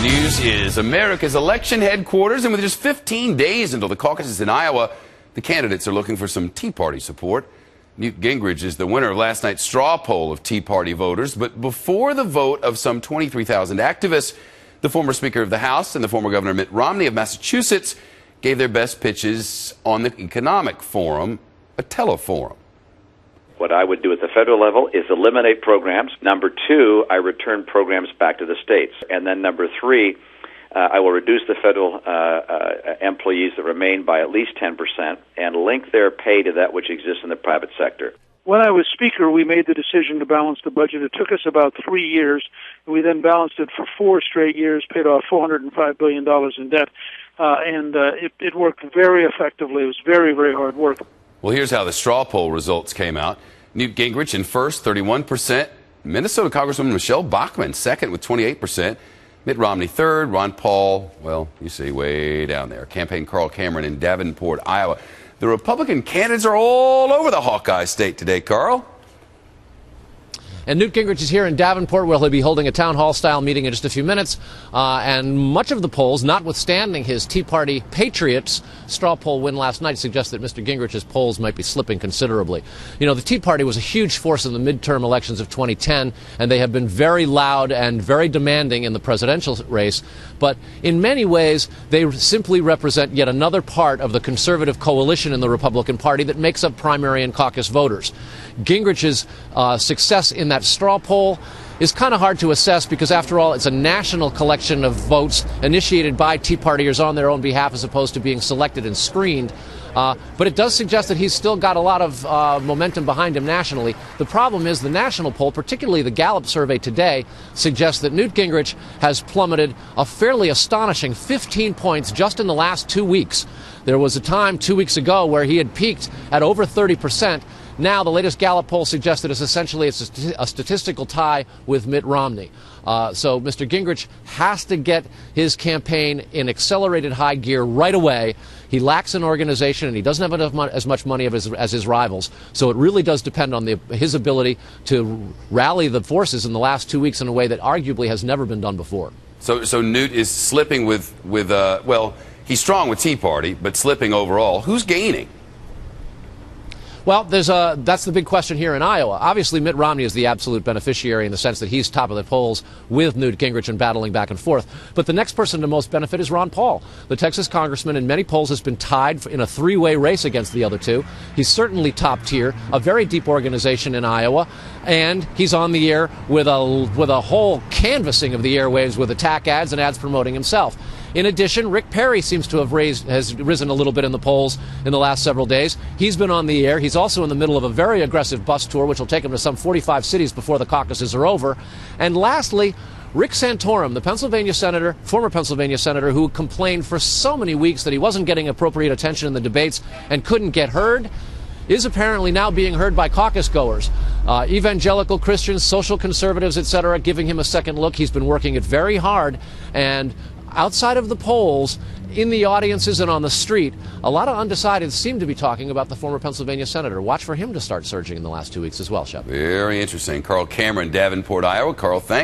News is America's election headquarters, and with just 15 days until the caucuses in Iowa, the candidates are looking for some Tea Party support. Newt Gingrich is the winner of last night's straw poll of Tea Party voters, but before the vote of some 23,000 activists, the former Speaker of the House and the former Governor Mitt Romney of Massachusetts gave their best pitches on the economic forum, a teleforum. What I would do at the federal level is eliminate programs. Number two, I return programs back to the states. And then number three, I will reduce the federal employees that remain by at least 10% and link their pay to that which exists in the private sector. When I was Speaker, we made the decision to balance the budget. It took us about 3 years. We then balanced it for 4 straight years, paid off $405 billion in debt, and it worked very effectively. It was very, very hard work. Well, here's how the straw poll results came out. Newt Gingrich in first, 31%. Minnesota Congresswoman Michelle Bachmann second with 28%. Mitt Romney third. Ron Paul, well, you see, way down there. Campaign Carl Cameron in Davenport, Iowa. The Republican candidates are all over the Hawkeye State today, Carl. And Newt Gingrich is here in Davenport, where he'll be holding a town hall-style meeting in just a few minutes. And much of the polls, notwithstanding his Tea Party Patriots straw poll win last night, suggest that Mr. Gingrich's polls might be slipping considerably. You know, the Tea Party was a huge force in the midterm elections of 2010, and they have been very loud and very demanding in the presidential race. But in many ways, they simply represent yet another part of the conservative coalition in the Republican Party that makes up primary and caucus voters. Gingrich's success in that straw poll is kind of hard to assess because, after all, it's a national collection of votes initiated by Tea Partiers on their own behalf as opposed to being selected and screened. But it does suggest that he's still got a lot of momentum behind him nationally. The problem is the national poll, particularly the Gallup survey today, suggests that Newt Gingrich has plummeted a fairly astonishing 15 points just in the last 2 weeks. There was a time 2 weeks ago where he had peaked at over 30%. Now, the latest Gallup poll suggests that it's essentially a statistical tie with Mitt Romney. So Mr. Gingrich has to get his campaign in accelerated high gear right away. He lacks an organization, and he doesn't have as much money as his rivals. So it really does depend on his ability to rally the forces in the last 2 weeks in a way that arguably has never been done before. So Newt is slipping with well, he's strong with Tea Party, but slipping overall. Who's gaining? Well, that's the big question here in Iowa. Obviously, Mitt Romney is the absolute beneficiary in the sense that he's top of the polls with Newt Gingrich and battling back and forth. But the next person to most benefit is Ron Paul. The Texas congressman in many polls has been tied in a three-way race against the other two. He's certainly top tier, a very deep organization in Iowa, and he's on the air with a whole canvassing of the airwaves with attack ads and ads promoting himself. In addition, Rick Perry seems to have has risen a little bit in the polls in the last several days. He's been on the air. He's also in the middle of a very aggressive bus tour, which will take him to some 45 cities before the caucuses are over. And lastly, Rick Santorum, the former Pennsylvania senator who complained for so many weeks that he wasn't getting appropriate attention in the debates and couldn't get heard, is apparently now being heard by caucus goers. Evangelical Christians, social conservatives, etc., giving him a second look. He's been working it very hard, and outside of the polls, in the audiences and on the street, a lot of undecideds seem to be talking about the former Pennsylvania senator. Watch for him to start surging in the last 2 weeks as well, Shep. Very interesting. Carl Cameron, Davenport, Iowa. Carl, thanks.